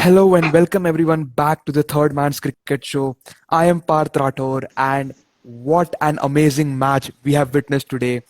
Hello and welcome everyone back to the Third Man's Cricket Show. I am Parth Rathore, and what an amazing match we have witnessed today.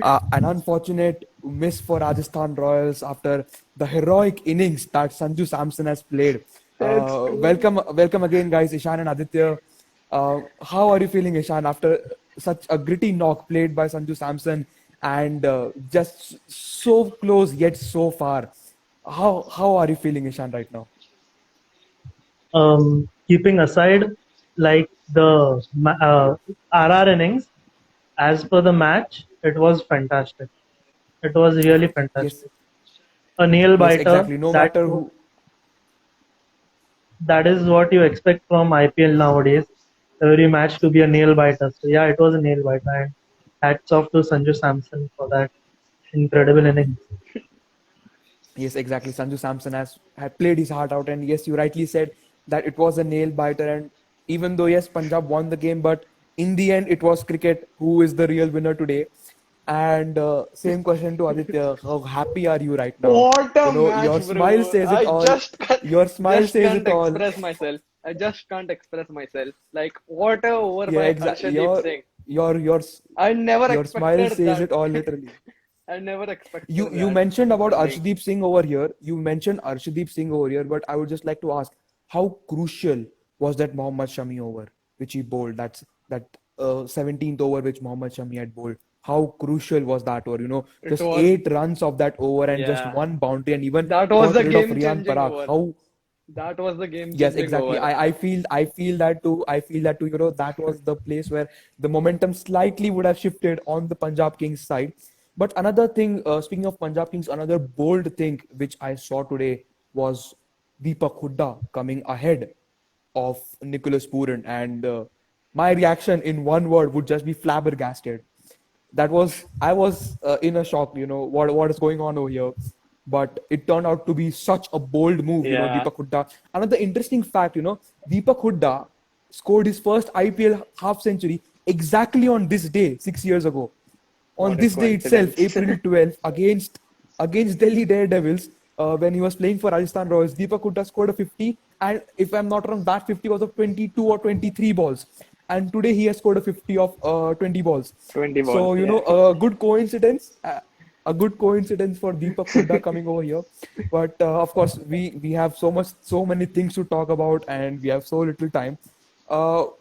An unfortunate miss for Rajasthan Royals after the heroic innings that Sanju Samson has played. That's true. Welcome again, guys. Ishan and Aditya. How are you feeling, Ishan, after such a gritty knock played by Sanju Samson and just so close yet so far? How are you feeling, Ishan, right now? Keeping aside like the RR innings, as per the match, it was fantastic. It was really Yes, fantastic. A nail yes, biter. exactly. No matter who. That is what you expect from IPL nowadays. Every match to be a nail biter. So yeah, it was a nail biter. And hats off to Sanju Samson for that incredible innings. Yes, exactly. Sanju Samson has had played his heart out, and yes, you rightly said that it was a nail biter. And even though yes, Punjab won the game, but in the end, it was cricket who is the real winner today. And same question to Aditya: how happy are you right now? What a Your match, smile bro. says it I all. just can't, Your smile just says can't it all. express myself. I just can't express myself. Like, what a over Yeah, by exactly. Harshadip Singh. Your your I never your smile expected says that. it all, literally. I never You expected you that mentioned about from Singh. Arshdeep Singh over here. You mentioned Arshdeep Singh over here, but I would just like to ask, how crucial was that Mohammad Shami over which he bowled? That 17th over which Mohammad Shami had bowled. How crucial was that over? It Just was, 8 runs of that over and just yeah, one boundary, and even that was got the rid of game Riyan changing Parag. over. How? That was the game Yes, changing exactly. over. I feel that too. I feel that too. That was the place where the momentum slightly would have shifted on the Punjab Kings side. But another thing, speaking of Punjab Kings, another bold thing which I saw today was Deepak Hooda coming ahead of Nicholas Pooran, and my reaction in one word would just be flabbergasted. I was in a shock. What is going on over here, but it turned out to be such a bold move. Yeah, Deepak Hooda. Another interesting fact. Deepak Hooda scored his first IPL half century exactly on this day 6 years ago. On what a this day itself, coincidence. April 12th, against Delhi Daredevils, when he was playing for Rajasthan Royals, Deepak Hooda scored a 50, and if I'm not wrong, that 50 was of 22 or 23 balls. And today he has scored a 50 of 20 balls. 20 balls, So, yeah. a good coincidence. A good coincidence for Deepak Hooda coming over here, but of course we have so many things to talk about, and we have so little time.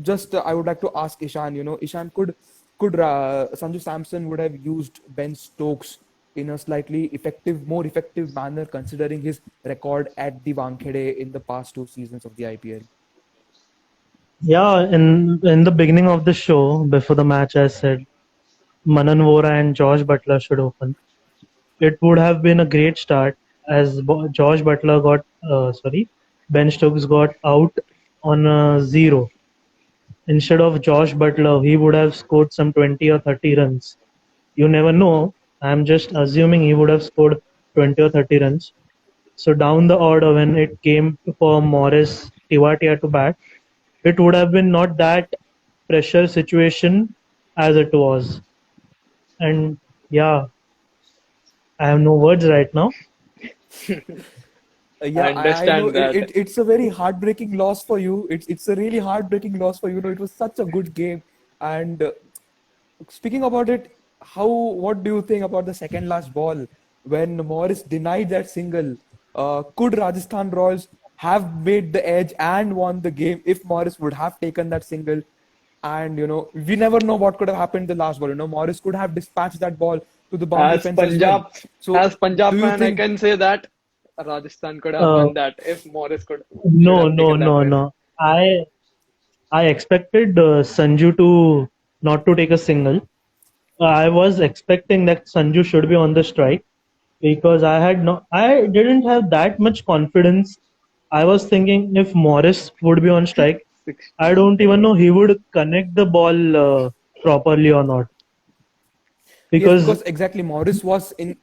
Just I would like to ask Ishan. Ishan, could Sanju Samson would have used Ben Stokes in a slightly more effective manner, considering his record at the Wankhede in the past 2 seasons of the IPL? Yeah, in the beginning of the show, before the match, I said Manan Vora and Josh Butler should open. It would have been a great start as Josh Butler Ben Stokes got out on a zero. Instead of Josh Butler, he would have scored some 20 or 30 runs. You never know. I'm just assuming he would have scored 20 or 30 runs. So down the order, when it came for Morris Tiwatia to bat, it would have been not that pressure situation as it was. And yeah, I have no words right now. Yeah, I I know understand that. it's a very heartbreaking loss for you. It's a really heartbreaking loss for you. It was such a good game. And speaking about it, what do you think about the second last ball when Morris denied that single? Could Rajasthan Royals have made the edge and won the game if Morris would have taken that single? And we never know what could have happened the last ball. Morris could have dispatched that ball to the boundary As fence as well. Punjab, So, as Punjab do you fan, I think? can say that Rajasthan could have Uh, won that if Morris should no, have no, taken that no, risk. no. I expected Sanju to not to take a single. I was expecting that Sanju should be on the strike because I didn't have that much confidence. I was thinking if Morris would be on strike, Six. I don't even know he would connect the ball properly or not. Yes, Because because exactly Morris was in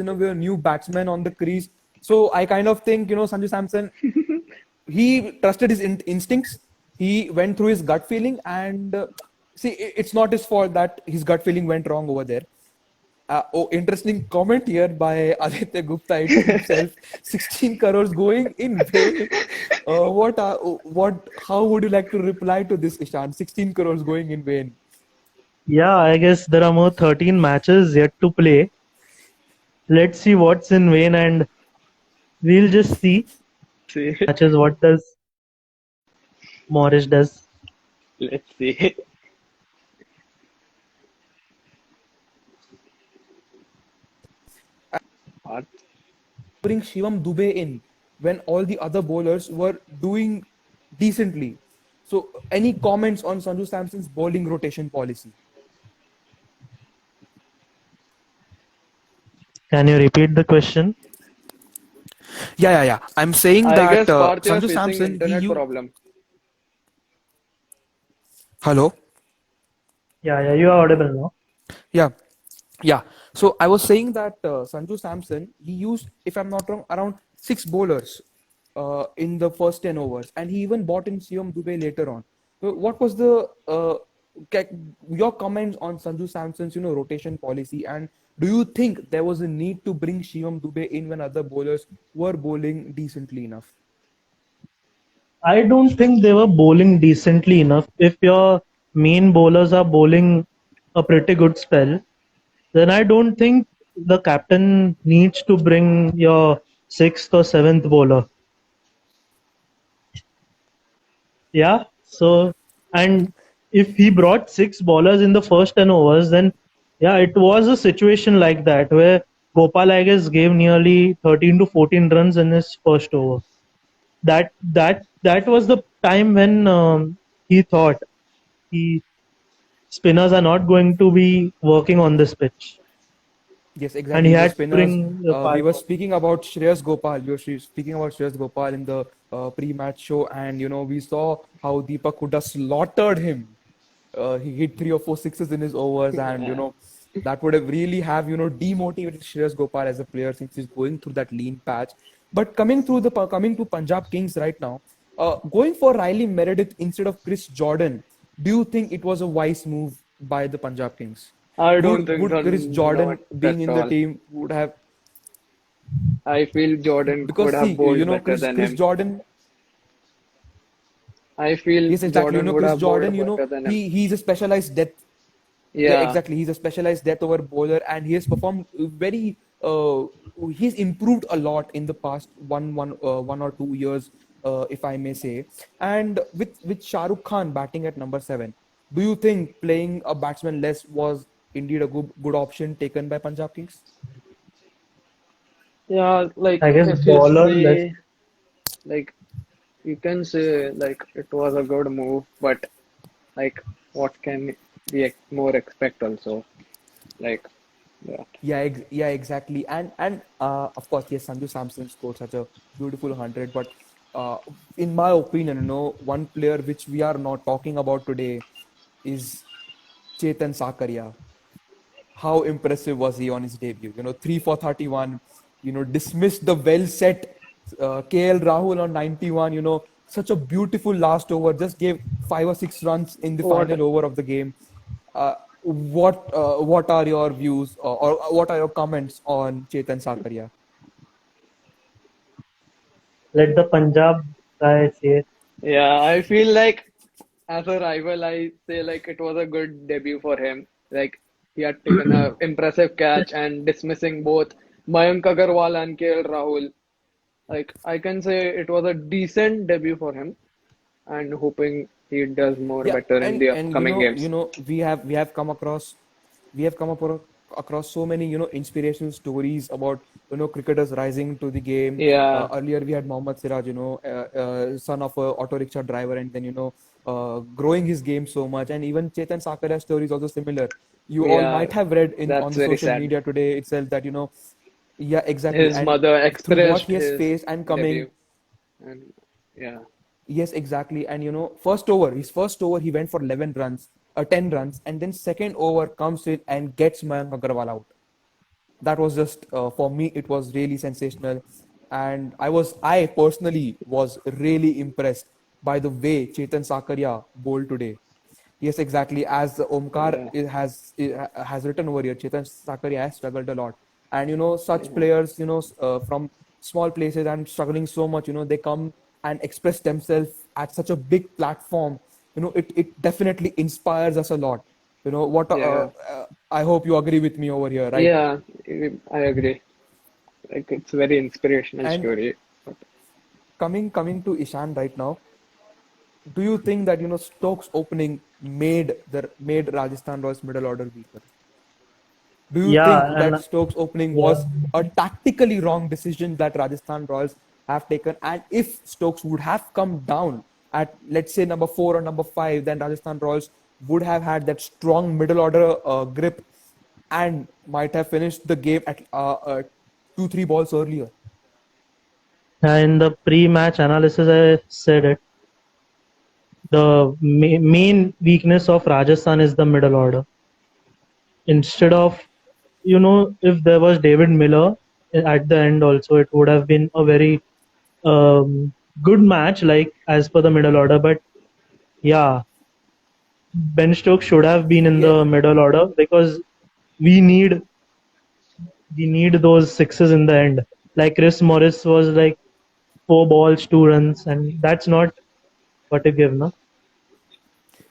a way a new batsman on the crease. So I kind of think Sanju Samson, he trusted his instincts. He went through his gut feeling, and see, it's not his fault that his gut feeling went wrong over there. Interesting comment here by Aditya Gupta himself. 16 crores going in vain. How would you like to reply to this, Ishan? 16 crores going in vain. Yeah, I guess there are more 13 matches yet to play. Let's see what's in vain, and we'll just see See, matches. What does Morris does? let's see. What? Bring Shivam Dube in when all the other bowlers were doing decently. So, any comments on Sanju Samson's bowling rotation policy? Can you repeat the question? Yeah. I'm saying I that guess Parth, you're Sanju facing Samson, internet problem. hello. Yeah, you are audible now. Yeah, yeah. So I was saying that Sanju Samson, he used, if I'm not wrong, around six bowlers in the first 10 overs, and he even bought in Shivam Dube later on. So what was the your comments on Sanju Samson's rotation policy, and do you think there was a need to bring Shivam Dube in when other bowlers were bowling decently enough? I don't think they were bowling decently enough. If your main bowlers are bowling a pretty good spell, then I don't think the captain needs to bring your sixth or seventh bowler. Yeah. So, and if he brought six bowlers in the first 10 overs, then yeah, it was a situation like that where Gopal, I guess, gave nearly 13 to 14 runs in his first over. That was the time when he thought he spinners are not going to be working on this pitch, Yes, and he exactly. The had to spinners. bring the We five were bowlers. speaking about Shreyas Gopal. We were speaking about Shreyas Gopal in the pre-match show, and we saw how Deepak Hooda slaughtered him. He hit three or four sixes in his overs, and Yeah. that would have really have demotivated Shreyas Gopal as a player since he's going through that lean patch. But coming to Punjab Kings right now, going for Riley Meredith instead of Chris Jordan, do you think it was a wise move by the Punjab Kings? I don't Would think would so. Chris Not Jordan being at in the all. team would have, I feel Jordan could because see have bowled better Chris than Chris him. Jordan. I feel Yes, exactly. Jordan would Chris have Jordan, bowled better than him. he's a specialized depth. Yeah, Yeah. exactly. He's a specialized death over bowler, and he has performed very. He's improved a lot in the past 1 or 2 years, if I may say. And with Shah Rukh Khan batting at number 7, do you think playing a batsman less was indeed a good option taken by Punjab Kings? Yeah, like I guess if you bowler less. say, like, you can say, like, it was a good move, but, like, what can we more expect also? Like, yeah. Yeah, exactly. And of course, yes, Sanju Samson scored such a beautiful 100. But in my opinion, one player which we are not talking about today is Chetan Sakaria. How impressive was he on his debut? 3 for 31. Dismissed the well set KL Rahul on 91. Such a beautiful last over. Just gave 5 or 6 runs in the What final over of the game. What are your views, or what are your comments on Chetan Sakaria? Let the Punjab guy say it. Yeah, I feel like as a rival, I say like it was a good debut for him. Like he had taken a impressive catch and dismissing both Mayank Agarwal and KL Rahul. Like I can say it was a decent debut for him, and hoping he does more Yeah, better in and the and upcoming games. we have come across across so many inspirational stories about cricketers rising to the game. Yeah, Earlier we had Mohammad Siraj, son of a auto rickshaw driver, and then growing his game so much. And even Chetan Sakaria's story is also similar. You all yeah, might have read in on that's the very social sad. media today itself that yeah, exactly. His And mother through what expressed he has his faced and coming. debut, and yeah, Yes, exactly. And his first over, he went for 11 runs, 10 runs, and then second over comes in and gets Mayank Agarwal out. That was just, for me, it was really sensational. And I personally was really impressed by the way Chetan Sakaria bowled today. Yes, exactly. As Omkar Yeah. has written over here, Chetan Sakaria has struggled a lot, and such players, from small places and struggling so much, they come and express themselves at such a big platform. It definitely inspires us a lot. What Yeah. I hope you agree with me over here, right? Yeah, I agree. Like it's very inspirational And story. coming to Ishan right now, do you think that Stokes opening made Rajasthan Royals middle order weaker? Do you think Yeah, that and Stokes opening yeah, was a tactically wrong decision that Rajasthan Royals have taken? And if Stokes would have come down at, let's say, number 4 or number 5, then Rajasthan Royals would have had that strong middle order grip and might have finished the game at 2, 3 balls earlier. in the pre-match analysis, I said it. The main weakness of Rajasthan is the middle order. Instead of, if there was David Miller at the end also, it would have been a very good match, like as per the middle order. But yeah, Ben Stokes should have been in Yeah, the middle order because we need we need those sixes in the end. Like Chris Morris was like 4 balls, 2 runs, and that's not what you give, no?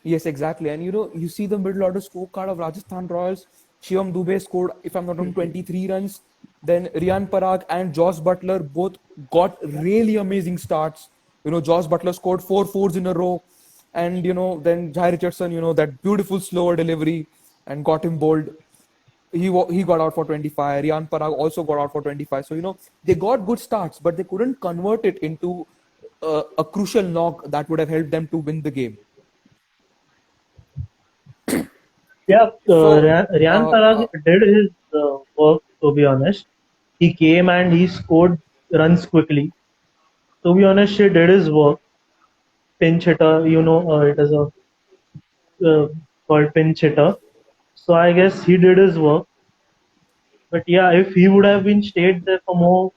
yes, exactly. And you see the middle order scorecard of Rajasthan Royals. Shivam Dubey scored, if I'm not wrong, 23 runs. Then Riyan Parag and Josh Butler both got really amazing starts. Josh Butler scored 4 fours in a row. And, then Jai Richardson, that beautiful slower delivery and got him bowled. He got out for 25. Riyan Parag also got out for 25. So, they got good starts, but they couldn't convert it into a crucial knock that would have helped them to win the game. Yeah, So, Ryan Parag did his work, to be honest. He came and he scored runs quickly. To be honest, he did his work. Pinch hitter, it is a called pinch hitter. So I guess he did his work. But yeah, if he would have been stayed there for more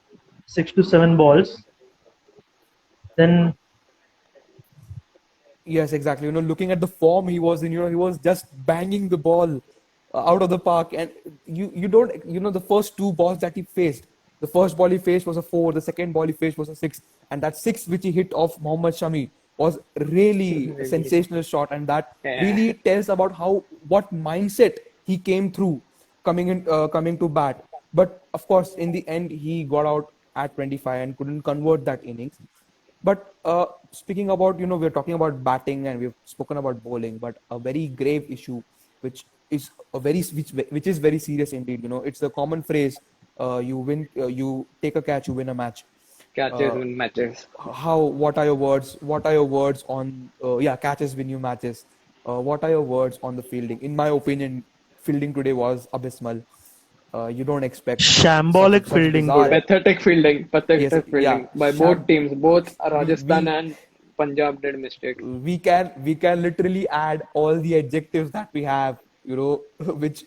6 to 7 balls, then yes, exactly. Looking at the form he was in, he was just banging the ball out of the park. And you don't, the first 2 balls that he faced, the first ball he faced was a 4, the second ball he faced was a 6, and that 6 which he hit off Mohammad Shami was really a Really. sensational shot, and that Yeah. really tells about how what mindset he came through coming to bat. But of course, in the end, he got out at 25 and couldn't convert that innings. But speaking about, we're talking about batting and we've spoken about bowling, but a very grave issue, which is which is very serious indeed. It's the common phrase, you take a catch, you win a match. Catches Uh, win matches. what are your words? What are your words on, yeah, catches win you matches? What are your words on the fielding? In my opinion, fielding today was abysmal. You don't expect shambolic such fielding today. bizarre. Pathetic fielding. Yes, Pathetic yeah, fielding by both teams. Both Rajasthan we and Punjab did mistakes. we can literally add all the adjectives that we have, which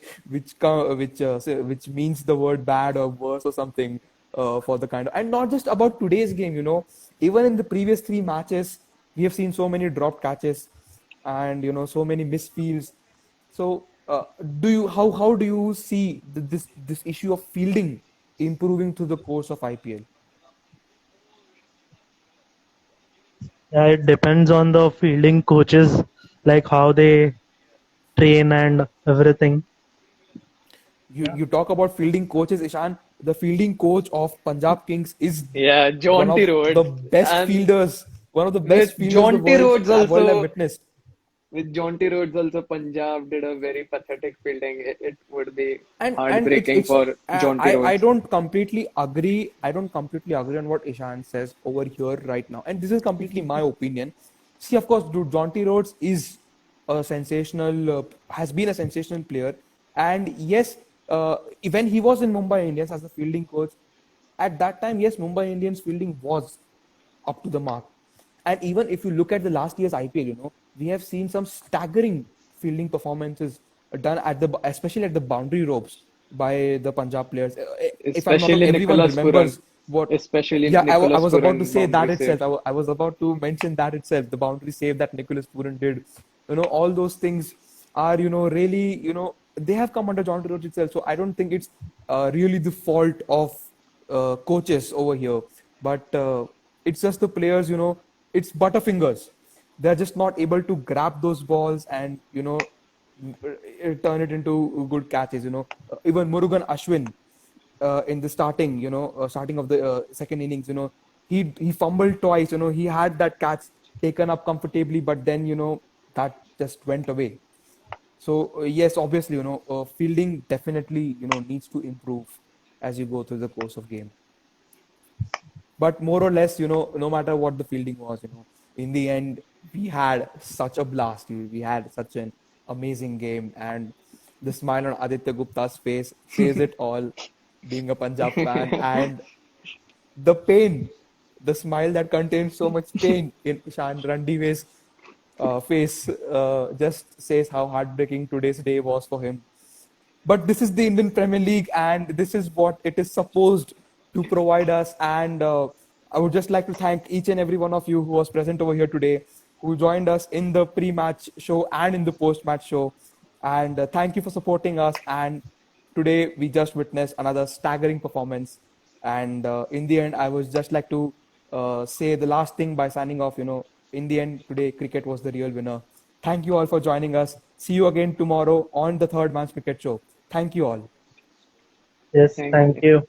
means the word bad or worse or something, for the kind of, and not just about today's game. Even in the previous 3 matches we have seen so many dropped catches and so many misfields. So do you how do you see this issue of fielding improving through the course of IPL? Yeah, it depends on the fielding coaches, like how they train and everything. You talk about fielding coaches, Ishan. The fielding coach of Punjab Kings is Yeah, one Jaunty of the Rhodes. best And fielders, one of the with best fielders Jaunty Rhodes world have also, witnessed. with Jaunty Rhodes also, Punjab did a very pathetic fielding. It would be And heartbreaking it's for Jaunty I Rhodes. don't completely agree. I don't completely agree on what Ishan says over here right now. And this is completely my opinion. See, of course, dude, Jonty Rhodes is a sensational, has been a sensational player. And yes, when he was in Mumbai Indians as a fielding coach, at that time, yes, Mumbai Indians fielding was up to the mark. And even if you look at the last year's IPL, we have seen some staggering fielding performances done especially at the boundary ropes by the Punjab players. If I'm not wrong, Especially everyone Nicholas Puran. remembers what. Especially Yeah, I Nicholas was about to Puran say that boundary itself. saves. I was about to mention that itself. The boundary save that Nicholas Puran did all those things are, really, they have come under John Roach itself. So I don't think it's really the fault of coaches over here, but it's just the players, it's butterfingers. They're just not able to grab those balls and, turn it into good catches, even Murugan Ashwin, in the starting, starting of the second innings, he fumbled twice, he had that catch taken up comfortably, but then, that just went away. So yes, obviously, fielding definitely, needs to improve as you go through the course of game. But more or less, no matter what the fielding was, in the end, we had such a blast. We had such an amazing game, and the smile on Aditya Gupta's face says it all. Being a Punjab fan, and the pain, the smile that contains so much pain in Ishan Randive's face, just says how heartbreaking today's day was for him. But this is the Indian Premier League, and this is what it is supposed to provide us. And I would just like to thank each and every one of you who was present over here today, who joined us in the pre-match show and in the post-match show. And thank you for supporting us. And today we just witnessed another staggering performance. And in the end, I would just like to say the last thing by signing off. In the end, today cricket was the real winner. Thank you all for joining us. See you again tomorrow on the Third Man's Cricket Show. Thank you all. Yes, Thank thank you. you.